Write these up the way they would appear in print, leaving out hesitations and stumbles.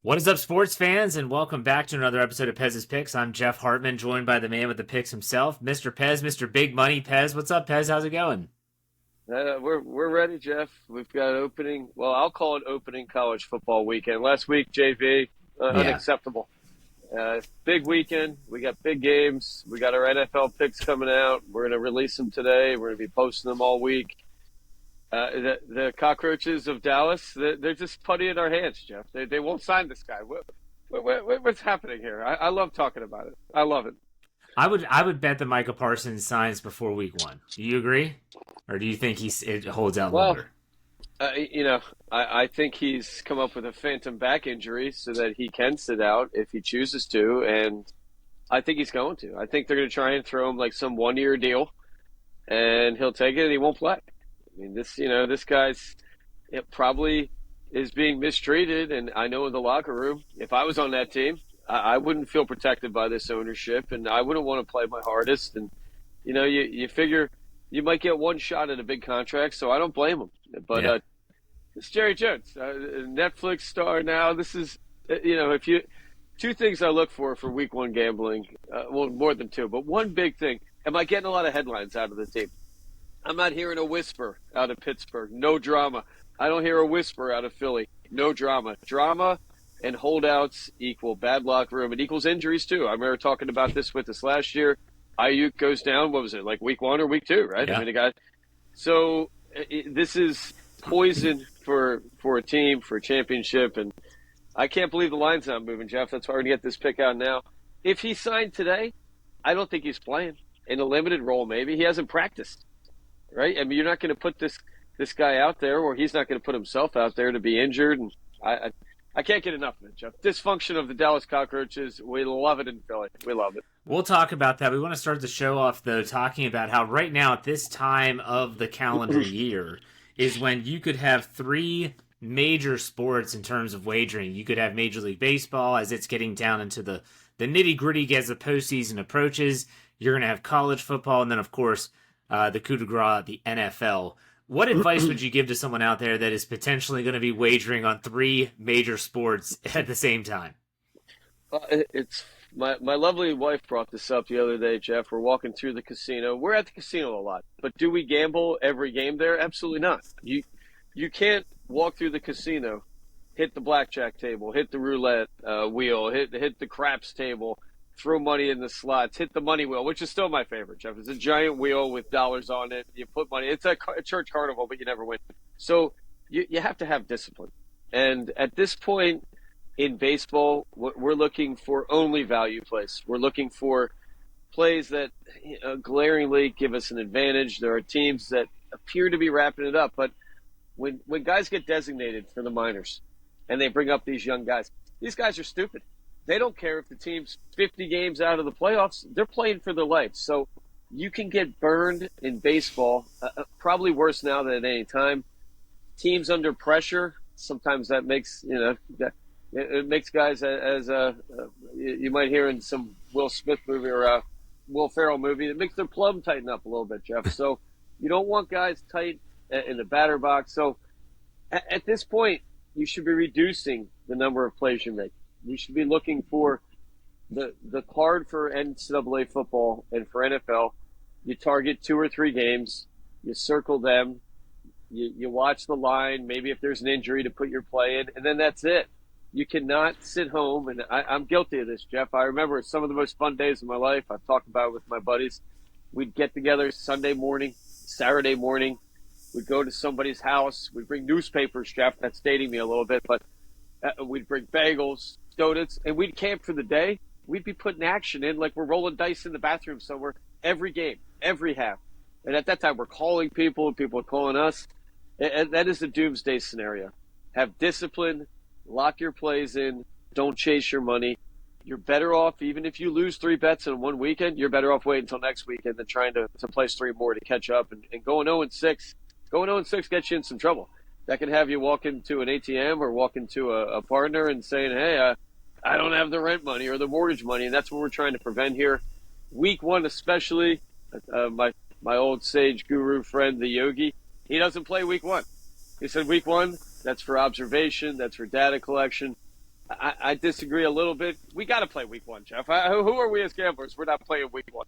What is up, sports fans, and welcome back to another episode of Pez's Picks. I'm Jeff Hartman, joined by the man with the picks himself, Mr. Pez, Mr. Big Money Pez. What's up, Pez? How's it going? We're ready, Jeff. We've got opening. Well, I'll call it opening college football weekend. Last week, JV, Yeah. unacceptable. Big weekend. We got big games. We got our NFL picks coming out. We're going to release them today. We're going to be posting them all week. The cockroaches of Dallas, they're just putty in our hands, Jeff. They won't sign this guy. What's happening here? I love talking about it. I love it. I would bet that Micah Parsons signs before week one. Do you agree? Or do you think it holds out Well, longer? I think he's come up with a phantom back injury so that he can sit out if he chooses to, and I think he's going to. I think they're going to try and throw him like some one-year deal, and he'll take it and he won't play. I mean, this guy's it probably is being mistreated, and I know in the locker room, if I was on that team, I wouldn't feel protected by this ownership, and I wouldn't want to play my hardest. And you figure you might get one shot at a big contract, so I don't blame him. But Yeah. it's Jerry Jones, Netflix star now. This is if you two things I look for week one gambling. Well, more than two, but one big thing: am I getting a lot of headlines out of the team? I'm not hearing a whisper out of Pittsburgh. No drama. I don't hear a whisper out of Philly. No drama. Drama and holdouts equal bad locker room. It equals injuries, too. I remember talking about this with us last year. Ayuk goes down, what was it, like week one or week two, right? Yeah. I mean, the guy. So this is poison for a team, for a championship. And I can't believe the line's not moving, Jeff. That's hard to get this pick out now. If he signed today, I don't think he's playing. In a limited role, maybe. He hasn't practiced. Right? I mean, you're not going to put this guy out there, or he's not going to put himself out there to be injured. And I can't get enough of it, Jeff. Dysfunction of the Dallas Cockroaches. We love it in Philly. We love it. We'll talk about that. We want to start the show off, though, talking about how right now, at this time of the calendar year, is when you could have three major sports in terms of wagering. You could have Major League Baseball as it's getting down into the nitty-gritty as the postseason approaches. You're going to have college football, and then, of course, the coup de grace, the NFL. What advice would you give to someone out there that is potentially going to be wagering on three major sports at the same time? It's my lovely wife brought this up the other day, Jeff. We're walking through the casino. We're at the casino a lot, but do we gamble every game there? Absolutely not. You can't walk through the casino, hit the blackjack table, hit the roulette wheel, hit the craps table, throw money in the slots, hit the money wheel, which is still my favorite, Jeff. It's a giant wheel with dollars on it. You put money. It's a church carnival, but you never win. So you have to have discipline. And at this point in baseball, we're looking for only value plays. We're looking for plays that glaringly give us an advantage. There are teams that appear to be wrapping it up. But when guys get designated for the minors and they bring up these young guys, these guys are stupid. They don't care if the team's 50 games out of the playoffs. They're playing for their life. So you can get burned in baseball, probably worse now than at any time. Teams under pressure, sometimes that makes, it makes guys as you might hear in some Will Smith movie or a Will Ferrell movie, it makes their plum tighten up a little bit, Jeff. So you don't want guys tight in the batter box. So at this point, you should be reducing the number of plays you make. We should be looking for the card for NCAA football and for NFL. You target 2 or 3 games. You circle them. You watch the line. Maybe if there's an injury to put your play in, and then that's it. You cannot sit home. And I'm guilty of this, Jeff. I remember some of the most fun days of my life. I've talked about it with my buddies. We'd get together Sunday morning, Saturday morning. We'd go to somebody's house. We'd bring newspapers, Jeff. That's dating me a little bit, but we'd bring bagels, donuts, and we'd camp for the day. We'd be putting action in like we're rolling dice in the bathroom somewhere every game, every half. And at that time, we're calling people, and people are calling us. And that is a doomsday scenario. Have discipline, lock your plays in, don't chase your money. You're better off, even if you lose 3 bets in one weekend, you're better off waiting until next weekend than trying to place 3 more to catch up. And going 0-6, going 0-6 gets you in some trouble. That can have you walk into an ATM or walk into a partner and saying, hey, I don't have the rent money or the mortgage money. And that's what we're trying to prevent here. Week one especially, my old sage guru friend, the Yogi, he doesn't play week one. He said week one, that's for observation, that's for data collection. I disagree a little bit. We got to play week one, Jeff. Who are we as gamblers? We're not playing week one.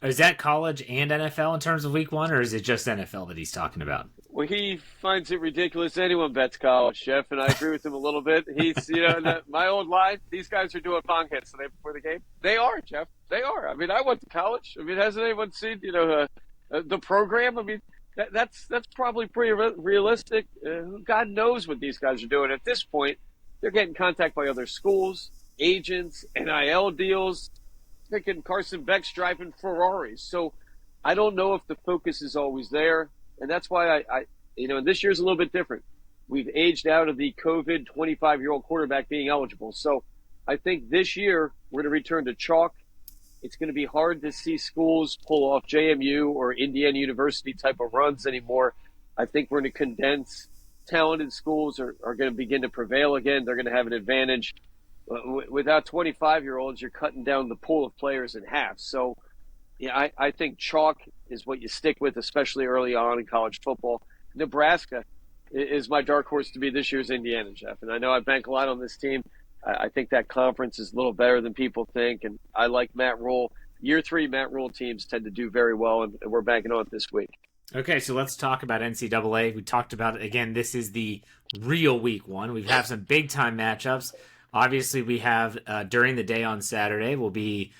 Is that college and NFL in terms of week one, or is it just NFL that he's talking about? Well, he finds it ridiculous anyone bets college, Jeff, and I agree with him a little bit. He's, my old line, these guys are doing bong hits the day before the game. They are, Jeff. They are. I mean, I went to college. I mean, hasn't anyone seen, the program? I mean, that's probably pretty realistic. God knows what these guys are doing. At this point, they're getting contact by other schools, agents, NIL deals. Thinking Carson Beck's driving Ferraris. So I don't know if the focus is always there. And that's why and this year's a little bit different. We've aged out of the COVID 25-year-old quarterback being eligible. So I think this year we're going to return to chalk. It's going to be hard to see schools pull off JMU or Indiana University type of runs anymore. I think we're going to condense. Talented schools are going to begin to prevail again. They're going to have an advantage. Without 25-year-olds, you're cutting down the pool of players in half. So, yeah, I think chalk is what you stick with, especially early on in college football. Nebraska is my dark horse to be this year's Indiana, Jeff. And I know I bank a lot on this team. I think that conference is a little better than people think. And I like Matt Rule. Year 3 Matt Rule teams tend to do very well, and we're banking on it this week. Okay, so let's talk about NCAA. We talked about it. Again, this is the real week one. We have some big-time matchups. Obviously, we have, during the day on Saturday, will be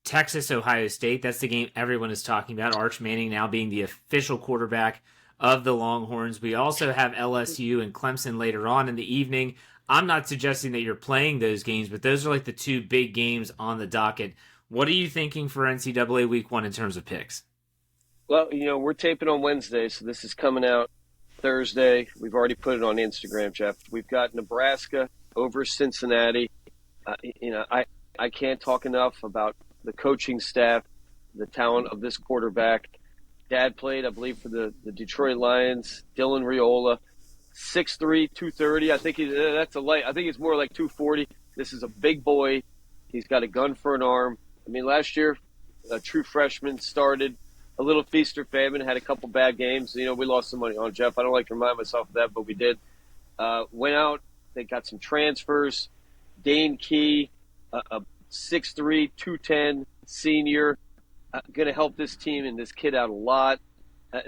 Texas-Ohio State. That's the game everyone is talking about. Arch Manning now being the official quarterback of the Longhorns. We also have LSU and Clemson later on in the evening. I'm not suggesting that you're playing those games, but those are like the two big games on the docket. What are you thinking for NCAA week one in terms of picks? Well, we're taping on Wednesday, so this is coming out Thursday. We've already put it on Instagram, Jeff. We've got Nebraska over Cincinnati. I can't talk enough about the coaching staff, the talent of this quarterback. Dad played, I believe, for the Detroit Lions. Dylan Raiola, 6'3", 230. I think that's a light. I think it's more like 240. This is a big boy. He's got a gun for an arm. I mean, last year, a true freshman started a little feast or famine, had a couple bad games. We lost some money on Jeff. I don't like to remind myself of that, but we did. Went out. They got some transfers. Dane Key, a 6'3", 210 senior, going to help this team and this kid out a lot.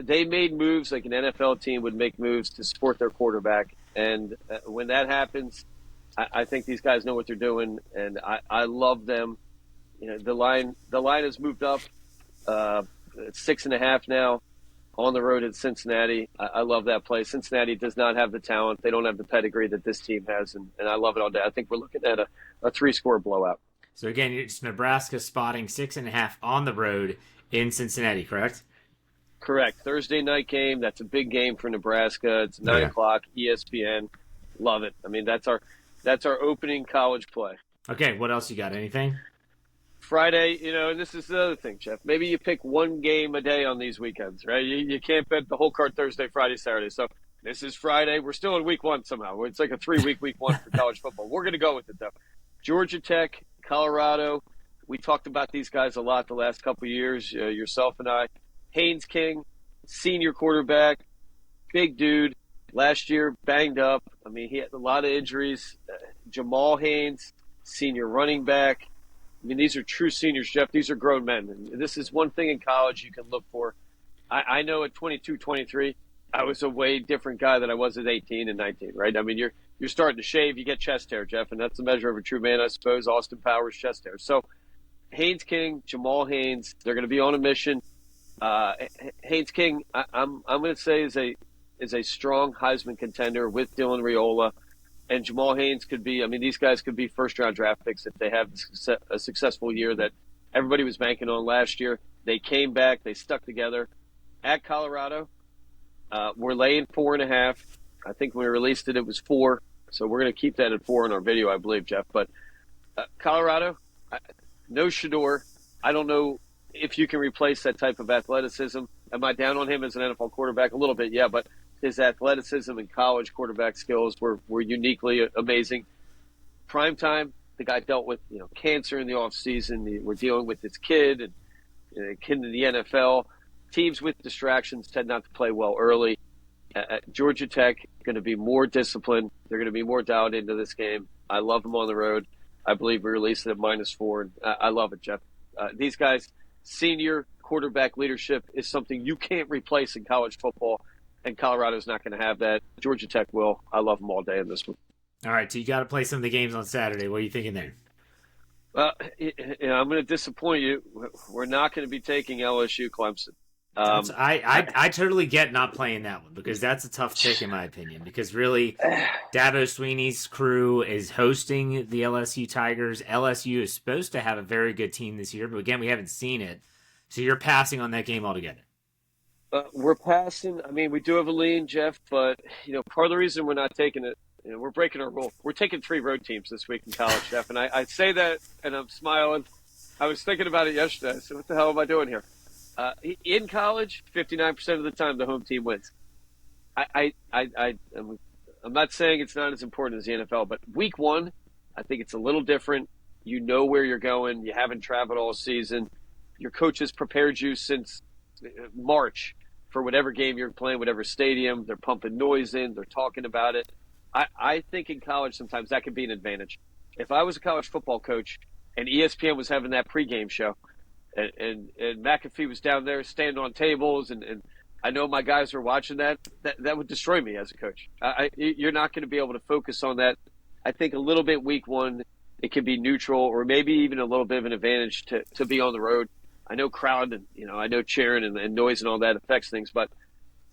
They made moves like an NFL team would make moves to support their quarterback. And when that happens, I think these guys know what they're doing, and I love them. The line has moved up. It's 6.5 now on the road at Cincinnati. I love that play. Cincinnati does not have the talent. They don't have the pedigree that this team has, and I love it all day. I think we're looking at a 3-score blowout. So, again, it's Nebraska spotting 6.5 on the road in Cincinnati, correct? Correct. Thursday night game. That's a big game for Nebraska. It's 9 o'clock, ESPN. Love it. I mean, that's our opening college play. Okay, what else you got? Anything? Friday, and this is the other thing, Jeff. Maybe you pick one game a day on these weekends, right? You can't bet the whole card Thursday, Friday, Saturday. So this is Friday. We're still in week one somehow. It's like a 3-week week one for college football. We're going to go with it, though. Georgia Tech, Colorado. We talked about these guys a lot the last couple of years, yourself and I. Haynes King, senior quarterback, big dude. Last year, banged up. I mean, he had a lot of injuries. Jamal Haynes, senior running back. I mean, these are true seniors, Jeff. These are grown men. And this is one thing in college you can look for. I know at 22, 23, I was a way different guy than I was at 18 and 19, right? I mean, you're starting to shave, you get chest hair, Jeff, and that's the measure of a true man, I suppose. Austin Powers, chest hair. So Haynes King, Jamal Haynes, they're going to be on a mission. Haynes King, I'm going to say is a strong Heisman contender with Dylan Raiola. And Jamal Haynes could be, these guys could be first-round draft picks if they have a successful year that everybody was banking on last year. They came back. They stuck together. At Colorado, we're laying 4.5. I think when we released it, it was 4. So we're going to keep that at 4 in our video, I believe, Jeff. But Colorado, no Shador. I don't know if you can replace that type of athleticism. Am I down on him as an NFL quarterback? A little bit, yeah, but his athleticism and college quarterback skills were uniquely amazing. Prime time, the guy dealt with cancer in the offseason. We're dealing with his kid and kid in the NFL. Teams with distractions tend not to play well early. Georgia Tech going to be more disciplined. They're going to be more dialed into this game. I love them on the road. I believe we released it at -4. And I love it, Jeff. These guys, senior quarterback leadership is something you can't replace in college football, and Colorado's not going to have that. Georgia Tech will. I love them all day in this one. All right, so you got to play some of the games on Saturday. What are you thinking there? I'm going to disappoint you. We're not going to be taking LSU Clemson. I totally get not playing that one because that's a tough pick in my opinion. Because really, Dabo Sweeney's crew is hosting the LSU Tigers. LSU is supposed to have a very good team this year, but again, we haven't seen it. So you're passing on that game altogether. We're passing. I mean, we do have a lean, Jeff, but part of the reason we're not taking it, we're breaking our rule. We're taking 3 road teams this week in college, Jeff, and I say that and I'm smiling. I was thinking about it yesterday. I said, what the hell am I doing here? In college, 59% of the time the home team wins. I'm not saying it's not as important as the NFL, but week 1, I think it's a little different. You know where you're going. You haven't traveled all season. Your coach has prepared you since March for whatever game you're playing, whatever stadium. They're pumping noise in. They're talking about it. I think in college sometimes that could be an advantage. If I was a college football coach and ESPN was having that pregame show and McAfee was down there standing on tables and I know my guys are watching that would destroy me as a coach. You're not going to be able to focus on that. I think a little bit week 1, it can be neutral or maybe even a little bit of an advantage to be on the road. I know crowd and I know cheering and noise and all that affects things, but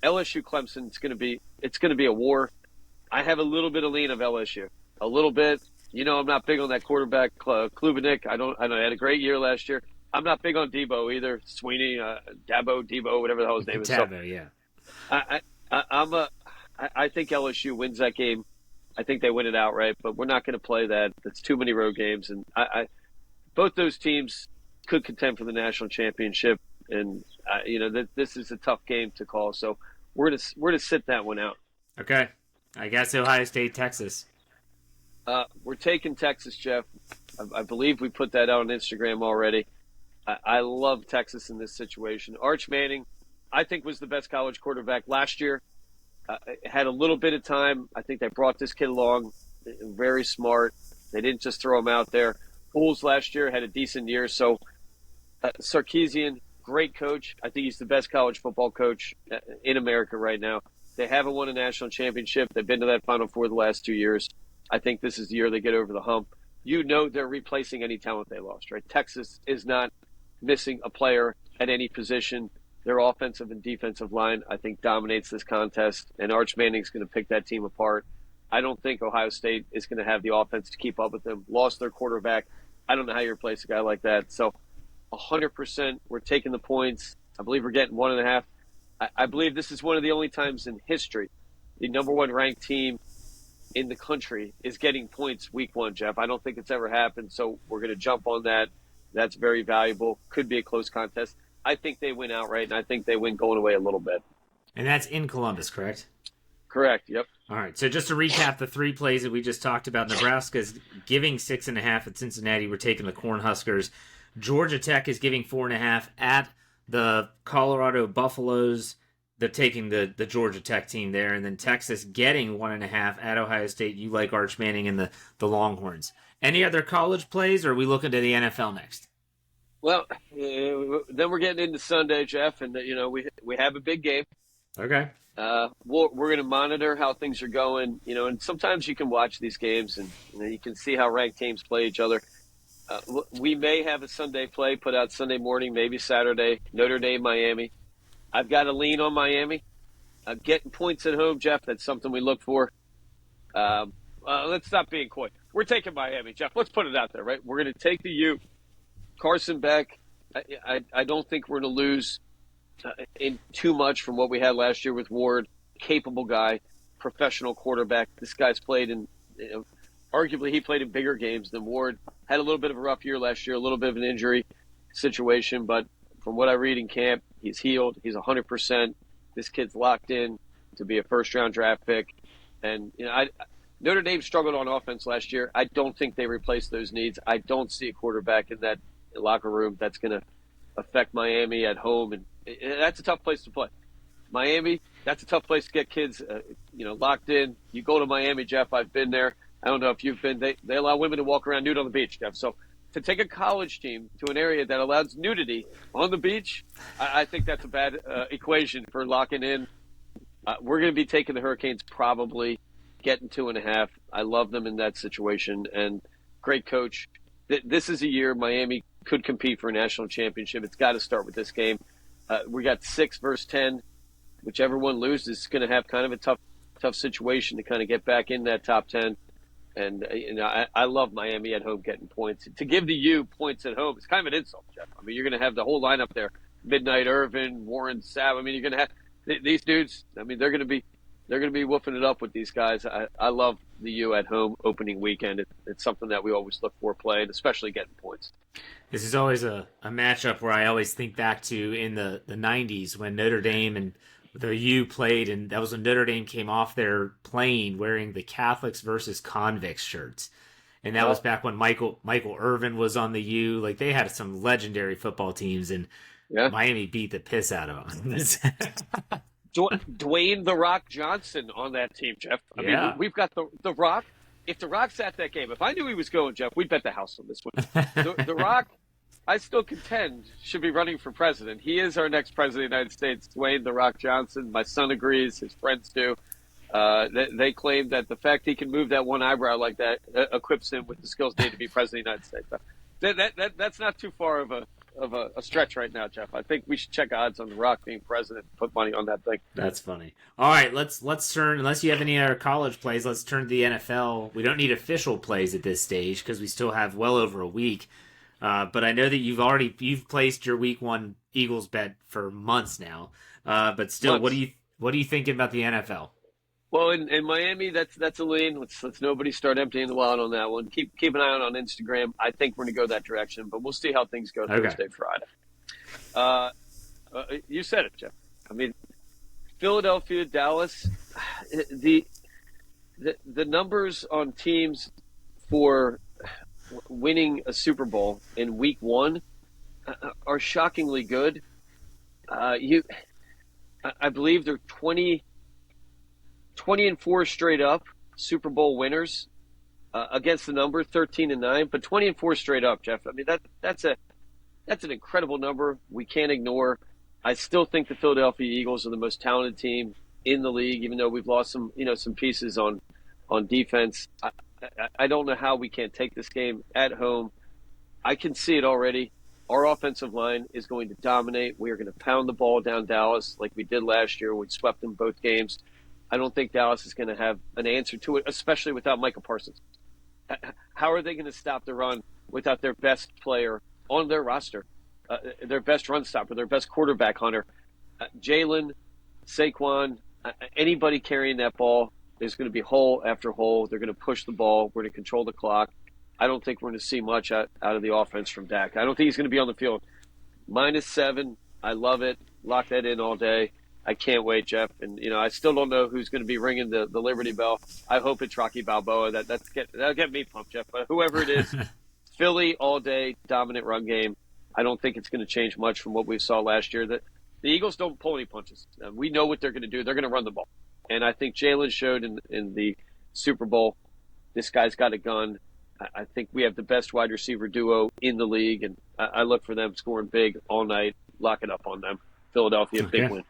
LSU Clemson, it's going to be a war. I have a little bit of lean of LSU, a little bit. I'm not big on that quarterback Klubenik. I had a great year last year. I'm not big on Debo either. Sweeney, Debo, whatever the hell his name is. Dabo, yeah. I think LSU wins that game. I think they win it outright, but we're not going to play that. That's too many road games, and both those teams could contend for the national championship, and this is a tough game to call. So we're to sit that one out. Okay, I guess Ohio State, Texas. We're taking Texas, Jeff. I believe we put that out on Instagram already. I love Texas in this situation. Arch Manning, I think, was the best college quarterback last year. Had a little bit of time. I think they brought this kid along. Very smart. They didn't just throw him out there. Bulls last year had a decent year. So Sarkisian, great coach. I think he's the best college football coach in America right now. They haven't won a national championship. They've been to that Final Four the last 2 years. I think this is the year they get over the hump. They're replacing any talent they lost, right? Texas is not missing a player at any position. Their offensive and defensive line, I think, dominates this contest, and Arch Manning's going to pick that team apart. I don't think Ohio State is going to have the offense to keep up with them. Lost their quarterback. I don't know how you replace a guy like that. So 100%, we're taking the points. I believe we're getting 1.5. I believe this is one of the only times in history the number 1 ranked team in the country is getting points week 1, Jeff. I don't think it's ever happened, so we're going to jump on that. That's very valuable. Could be a close contest. I think they win outright, and I think they win going away a little bit. And that's in Columbus, correct? Correct, yep. All right, so just to recap the 3 plays that we just talked about, Nebraska's giving 6.5 at Cincinnati. We're taking the Cornhuskers. Georgia Tech is giving 4.5 at the Colorado Buffaloes. They're taking the Georgia Tech team there. And then Texas getting 1.5 at Ohio State. You like Arch Manning and the Longhorns. Any other college plays, or are we looking to the NFL next? Well, then we're getting into Sunday, Jeff, and we have a big game. Okay. We're going to monitor how things are going, and sometimes you can watch these games and you can see how ranked teams play each other. We may have a Sunday play put out Sunday morning, maybe Saturday. Notre Dame, Miami. I've got a lean on Miami. Getting points at home, Jeff. That's something we look for. Let's stop being coy. We're taking Miami, Jeff. Let's put it out there, right? We're going to take the U. Carson Beck, I don't think we're going to lose in too much from what we had last year with Ward. Capable guy, professional quarterback. This guy's played in, arguably he played in bigger games than Ward. Had a little bit of a rough year last year, a little bit of an injury situation, but from what I read in camp, he's healed. He's 100%. This kid's locked in to be a first-round draft pick. And, Notre Dame struggled on offense last year. I don't think they replaced those needs. I don't see a quarterback in that locker room that's going to affect Miami at home. And that's a tough place to play. Miami, that's a tough place to get kids, locked in. You go to Miami, Jeff, I've been there. I don't know if you've been. They allow women to walk around nude on the beach, Jeff. So to take a college team to an area that allows nudity on the beach, I think that's a bad equation for locking in. We're going to be taking the Hurricanes probably, getting 2.5. I love them in that situation, and great coach. This is a year Miami could compete for a national championship. It's got to start with this game. We got 6 versus 10. Whichever one loses is going to have kind of a tough situation to kind of get back in that top 10. And I love Miami at home getting points. To give the U points at home, it's kind of an insult, Jeff. I mean, you're going to have the whole lineup there: Midnight Irvin, Warren Sapp. I mean, you're going to have these dudes. I mean, they're going to be woofing it up with these guys. I love the U at home opening weekend. It's something that we always look for playing, especially getting points. This is always a matchup where I always think back to in the 90s when Notre Dame and the U played, and that was when Notre Dame came off their plane wearing the Catholics versus Convicts shirts. And that was back when Michael Irvin was on the U. Like, they had some legendary football teams, and Miami beat the piss out of them. Dwayne "The Rock" Johnson on that team, Jeff. I mean, we've got the Rock. If The Rock's at that game, if I knew he was going, Jeff, we'd bet the house on this one. The Rock, I still contend, should be running for president. He is our next president of the United States, Dwayne "The Rock" Johnson. My son agrees. His friends do. They claim that the fact he can move that one eyebrow like that equips him with the skills needed to be president of the United States. That's not too far of a stretch right now, Jeff. I think we should check odds on The Rock being president and put money on that thing. That's funny. All right, let's turn, unless you have any other college plays, let's turn to the NFL. We don't need official plays at this stage because we still have well over a week. But I know that you've placed your week 1 Eagles bet for months now. But still, what are you thinking about the NFL? Well, in Miami, that's a lean. Let's nobody start emptying the wallet on that one. Keep an eye on Instagram. I think we're going to go that direction, but we'll see how things go Thursday, Friday. You said it, Jeff. I mean, Philadelphia, Dallas, the numbers on teams for winning a Super Bowl in week 1 are shockingly good. I believe they're 20-4 straight up Super Bowl winners against the number 13-9, but 20-4 straight up, Jeff. I mean, that's an incredible number we can't ignore. I still think the Philadelphia Eagles are the most talented team in the league, even though we've lost some pieces on defense. I don't know how we can't take this game at home. I can see it already. Our offensive line is going to dominate. We are going to pound the ball down Dallas like we did last year. We swept them both games. I don't think Dallas is going to have an answer to it, especially without Micah Parsons. How are they going to stop the run without their best player on their roster, their best run stopper, their best quarterback hunter? Jalen, Saquon, anybody carrying that ball, there's going to be hole after hole. They're going to push the ball. We're going to control the clock. I don't think we're going to see much out of the offense from Dak. I don't think he's going to be on the field. -7, I love it. Lock that in all day. I can't wait, Jeff. And, I still don't know who's going to be ringing the Liberty Bell. I hope it's Rocky Balboa. That'll get me pumped, Jeff. But whoever it is, Philly all day, dominant run game. I don't think it's going to change much from what we saw last year. The Eagles don't pull any punches. We know what they're going to do. They're going to run the ball. And I think Jalen showed in the Super Bowl, this guy's got a gun. I think we have the best wide receiver duo in the league, and I look for them scoring big all night. Lock it up on them. Philadelphia, big win.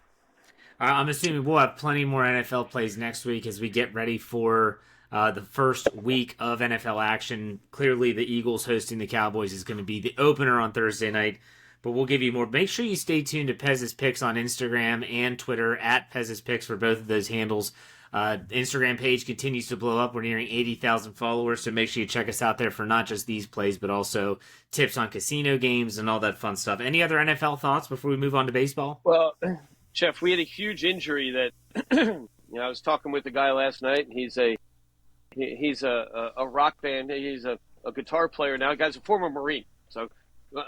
I'm assuming we'll have plenty more NFL plays next week as we get ready for the first week of NFL action. Clearly, the Eagles hosting the Cowboys is going to be the opener on Thursday night, but we'll give you more. Make sure you stay tuned to Pez's Picks on Instagram and Twitter at Pez's Picks for both of those handles. The Instagram page continues to blow up. We're nearing 80,000 followers, so make sure you check us out there for not just these plays, but also tips on casino games and all that fun stuff. Any other NFL thoughts before we move on to baseball? Well, Jeff, we had a huge injury that I was talking with a guy last night. He's a rock band. He's a guitar player now. The guy's a former Marine. So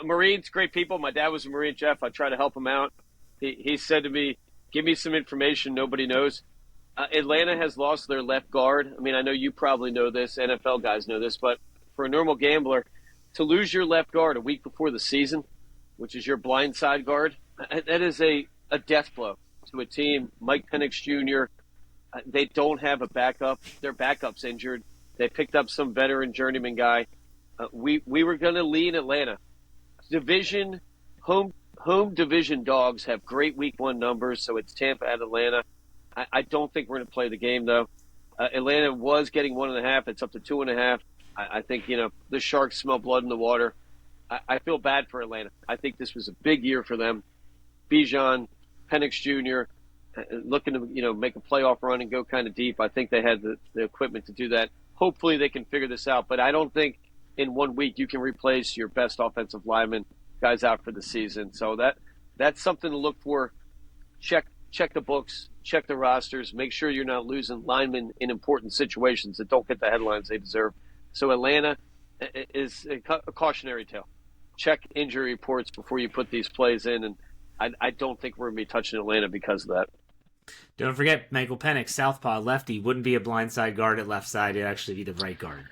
Marines, great people. My dad was a Marine, Jeff. I try to help him out. He said to me, give me some information nobody knows. Atlanta has lost their left guard. I mean, I know you probably know this. NFL guys know this. But for a normal gambler, to lose your left guard a week before the season, which is your blind side guard, that is a death blow to a team. Mike Penix Jr., they don't have a backup. Their backup's injured. They picked up some veteran journeyman guy. We were going to lean Atlanta. Division home division dogs have great week 1 numbers, so it's Tampa at Atlanta. I don't think we're going to play the game though. Atlanta was getting 1.5. It's up to 2.5. I think the Sharks smell blood in the water. I feel bad for Atlanta. I think this was a big year for them. Bijan, Penix Jr. Looking to make a playoff run and go kind of deep. I think they had the equipment to do that. Hopefully they can figure this out, but I don't think in 1 week you can replace your best offensive lineman, guys out for the season. So that's something to look for. Check the books, check the rosters, make sure you're not losing linemen in important situations that don't get the headlines they deserve. So Atlanta is a cautionary tale. Check injury reports before you put these plays in, and I don't think we're going to be touching Atlanta because of that. Don't forget, Michael Penix, southpaw, lefty, wouldn't be a blindside guard at left side. It'd actually be the right guard.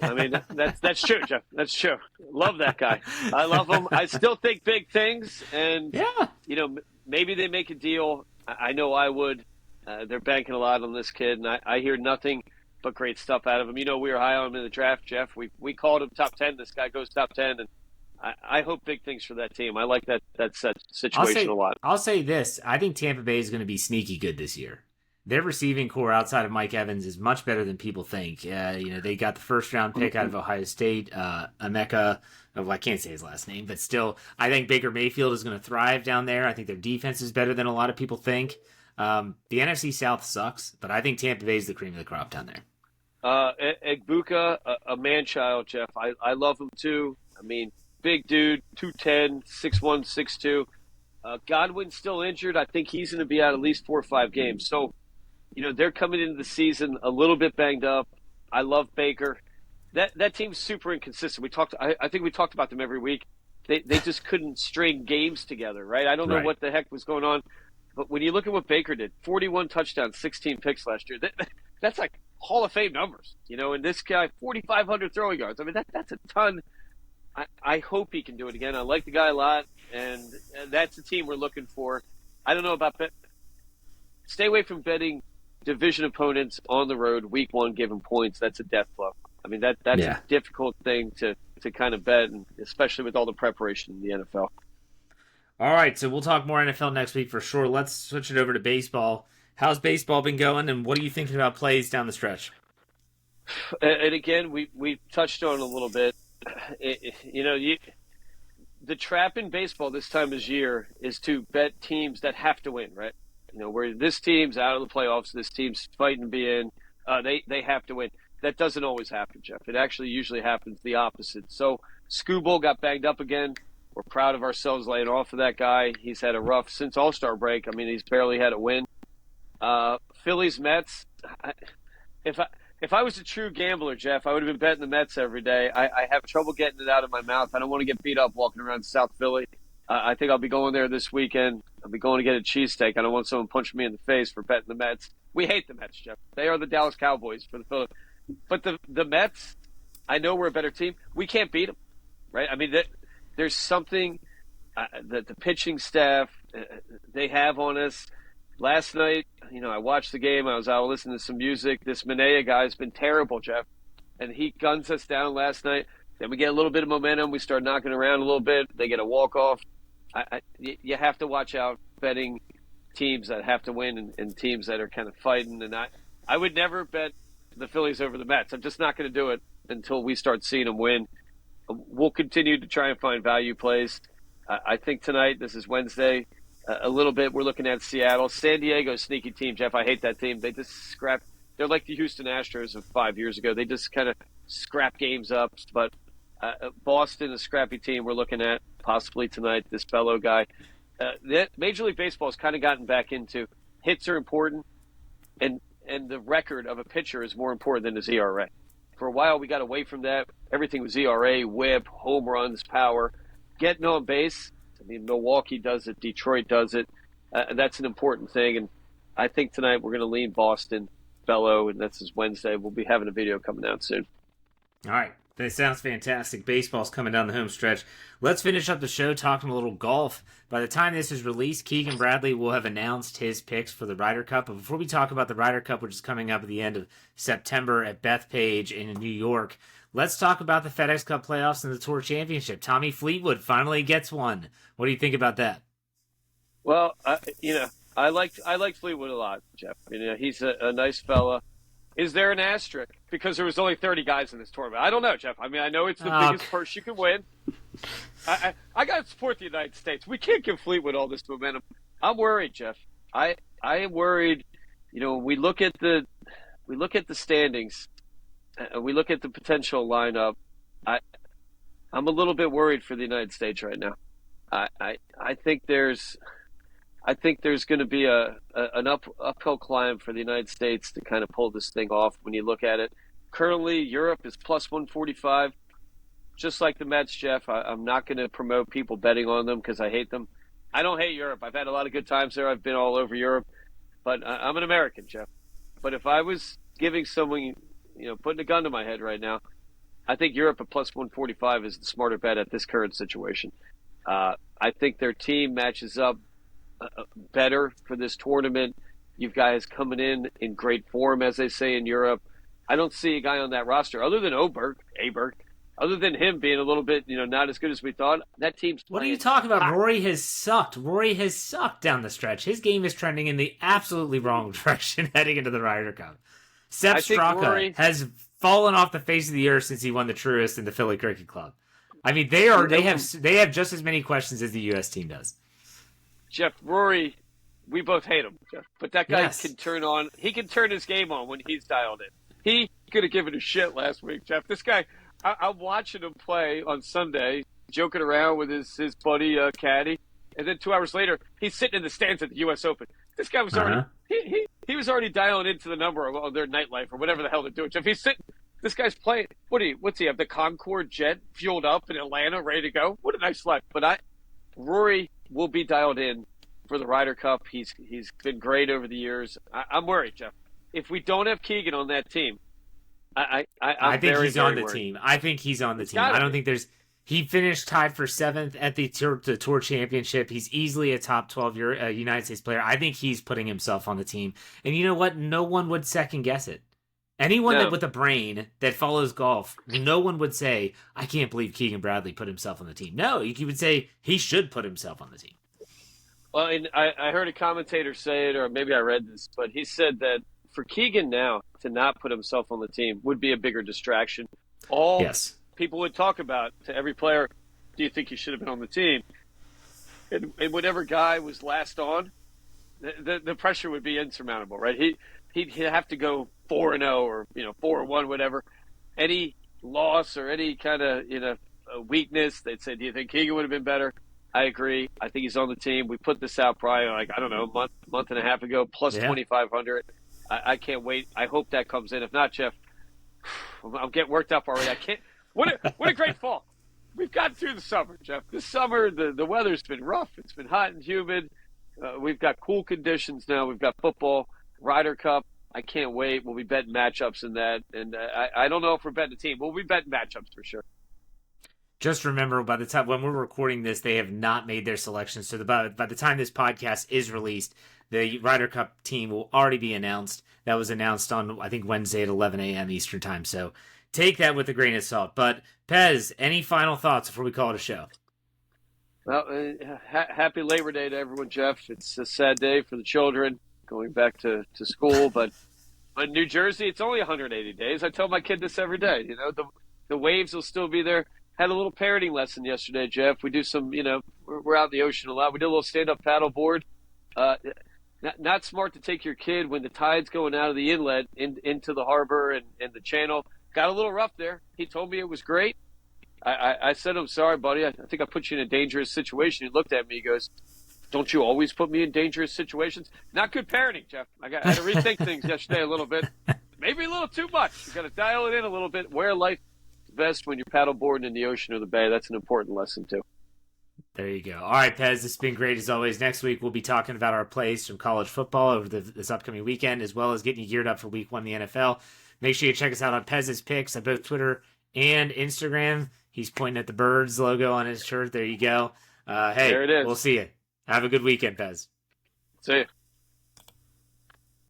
I mean, that's true, Jeff. That's true. Love that guy. I love him. I still think big things, and maybe they make a deal. I know I would. They're banking a lot on this kid, and I hear nothing but great stuff out of him. We were high on him in the draft, Jeff. We called him top 10. This guy goes top 10, and I hope big things for that team. I like that situation a lot. I'll say this. I think Tampa Bay is going to be sneaky good this year. Their receiving core outside of Mike Evans is much better than people think. They got the first-round pick out of Ohio State, Emeka. I can't say his last name, but still, I think Baker Mayfield is going to thrive down there. I think their defense is better than a lot of people think. The NFC South sucks, but I think Tampa Bay is the cream of the crop down there. Egbuka, a man-child, Jeff. I love him too. I mean, big dude, 210, 6'1", 6'2". Godwin's still injured. I think he's going to be out at least 4 or 5 games. So, they're coming into the season a little bit banged up. I love Baker. That team's super inconsistent. I think we talked about them every week. They just couldn't string games together, right? I don't know what the heck was going on. But when you look at what Baker did, 41 touchdowns, 16 picks last year, that's like Hall of Fame numbers, and this guy, 4,500 throwing yards. I mean, that's a ton. I hope he can do it again. I like the guy a lot, and that's the team we're looking for. I don't know about bet. Stay away from betting division opponents on the road, week 1, given points. That's a death blow. I mean, that's a difficult thing to kind of bet, and especially with all the preparation in the NFL. All right, so we'll talk more NFL next week for sure. Let's switch it over to baseball. How's baseball been going, and what are you thinking about plays down the stretch? And again, we touched on it a little bit. The trap in baseball this time of year is to bet teams that have to win, right? Where this team's out of the playoffs, this team's fighting to be in, they have to win. That doesn't always happen, Jeff. It actually usually happens the opposite. So Skubal got banged up again. We're proud of ourselves laying off of that guy. He's had a rough since All-Star break. I mean, he's barely had a win. Phillies, Mets. If I was a true gambler, Jeff, I would have been betting the Mets every day. I have trouble getting it out of my mouth. I don't want to get beat up walking around South Philly. I think I'll be going there this weekend. I'll be going to get a cheesesteak. I don't want someone punching me in the face for betting the Mets. We hate the Mets, Jeff. They are the Dallas Cowboys for the Phillies. But the Mets, I know we're a better team. We can't beat them, right? I mean, there's something that the pitching staff, they have on us. Last night, I watched the game. I was out listening to some music. This Manea guy's been terrible, Jeff. And he guns us down last night. Then we get a little bit of momentum. We start knocking around a little bit. They get a walk-off. You have to watch out betting teams that have to win and teams that are kind of fighting. And I would never bet the Phillies over the Mets. I'm just not going to do it until we start seeing them win. We'll continue to try and find value plays. I think tonight, this is Wednesday, a little bit we're looking at Seattle. San Diego, sneaky team, Jeff. I hate that team. They just scrap. They're like the Houston Astros of 5 years ago. They just kind of scrap games up. But Boston, a scrappy team we're looking at possibly tonight, this fellow guy. Major League Baseball has kind of gotten back into hits are important, and the record of a pitcher is more important than his ERA. For a while, we got away from that. Everything was ERA, whip, home runs, power. Getting on base, I mean, Milwaukee does it, Detroit does it. That's an important thing, and I think tonight we're going to lean Boston, Bello, and this is Wednesday. We'll be having a video coming out soon. All right. That sounds fantastic. Baseball's coming down the home stretch. Let's finish up the show talking a little golf. By the time this is released, Keegan Bradley will have announced his picks for the Ryder Cup. But before we talk about the Ryder Cup, which is coming up at the end of September at Bethpage in New York, let's talk about the FedEx Cup playoffs and the Tour Championship. Tommy Fleetwood finally gets one. What do you think about that? Well, I like Fleetwood a lot, Jeff. He's a nice fella. Is there an asterisk because there was only 30 guys in this tournament? I don't know, Jeff. I know it's the biggest purse you can win. I got to support the United States. We can't give Fleetwood all this momentum. I'm worried, Jeff. I am worried. We look at the standings. We look at the potential lineup. I'm a little bit worried for the United States right now. I think there's going to be an uphill climb for the United States to kind of pull this thing off when you look at it. Currently, Europe is plus 145. Just like the Mets, Jeff, I'm not going to promote people betting on them because I hate them. I don't hate Europe. I've had a lot of good times there. I've been all over Europe. But I'm an American, Jeff. But if I was giving someone, putting a gun to my head right now, I think Europe at plus 145 is the smarter bet at this current situation. I think their team matches up better for this tournament. You've guys coming in great form, as they say in Europe. I don't see a guy on that roster other than Aberg, other than him being a little bit, not as good as we thought. That team's playing. What are you talking about? Rory has sucked. Rory has sucked down the stretch. His game is trending in the absolutely wrong direction heading into the Ryder Cup. Sepp Straka has fallen off the face of the earth since he won the Truist in the Philly Cricket Club. They have just as many questions as the U.S. team does. Jeff, Rory, we both hate him, Jeff. But that guy can turn his game on when he's dialed in. He could have given a shit last week, Jeff. This guy, I'm watching him play on Sunday, joking around with his buddy Caddy, and then 2 hours later, he's sitting in the stands at the U.S. Open. This guy was already he was already dialing into the number of their nightlife or whatever the hell they're doing. Jeff, he's sitting. This guy's playing. What's he have? The Concorde jet fueled up in Atlanta, ready to go. What a nice life. But Rory will be dialed in for the Ryder Cup. He's been great over the years. I'm worried, Jeff. If we don't have Keegan on that team, I think he's on the team. I think he's on the team. I don't think there's. He finished tied for 7th at the Tour Championship. He's easily a top 12 United States player. I think he's putting himself on the team. And you know what? No one would second guess it. Anyone with a brain that follows golf, no one would say, I can't believe Keegan Bradley put himself on the team. No, you would say he should put himself on the team. Well, and I heard a commentator say it, or maybe I read this, but he said that for Keegan now to not put himself on the team would be a bigger distraction. People would talk about to every player, do you think he should have been on the team? And whatever guy was last on, the pressure would be insurmountable, right? He'd have to go 4-0 or 4-1, whatever. Any loss or any kind of weakness, they'd say, do you think Keegan would have been better? I agree. I think he's on the team. We put this out probably a month and a half ago, plus 2,500. I can't wait. I hope that comes in. If not, Jeff, I'm getting worked up already. I can't. What a great fall. We've gotten through the summer, Jeff. This summer, the weather's been rough. It's been hot and humid. We've got cool conditions now. We've got football, Ryder Cup. I can't wait. We'll be betting matchups in that. And I don't know if we're betting a team. We'll be betting matchups for sure. Just remember, by the time when we're recording this, they have not made their selections. So by the time this podcast is released, the Ryder Cup team will already be announced. That was announced on, I think, Wednesday at 11 a.m. Eastern time. So take that with a grain of salt. But, Pez, any final thoughts before we call it a show? Well, happy Labor Day to everyone, Jeff. It's a sad day for the children going back to school. But in New Jersey, it's only 180 days. I tell my kid this every day. The waves will still be there. Had a little parenting lesson yesterday, Jeff. We do some, we're out in the ocean a lot. We did a little stand-up paddle board. Not smart to take your kid when the tide's going out of the inlet into the harbor and the channel. Got a little rough there. He told me it was great. I said, I'm sorry, buddy. I think I put you in a dangerous situation. He looked at me. He goes, don't you always put me in dangerous situations? Not good parenting, Jeff. I had to rethink things yesterday a little bit. Maybe a little too much. You got to dial it in a little bit. Wear life vest when you're paddleboarding in the ocean or the bay. That's an important lesson, too. There you go. All right, Pez, it's been great as always. Next week, we'll be talking about our plays from college football over this upcoming weekend, as well as getting you geared up for week 1 in the NFL. Make sure you check us out on Pez's Picks on both Twitter and Instagram. He's pointing at the Birds logo on his shirt. There you go. Hey, There it is. we'll see you. Have a good weekend, Pez. See you.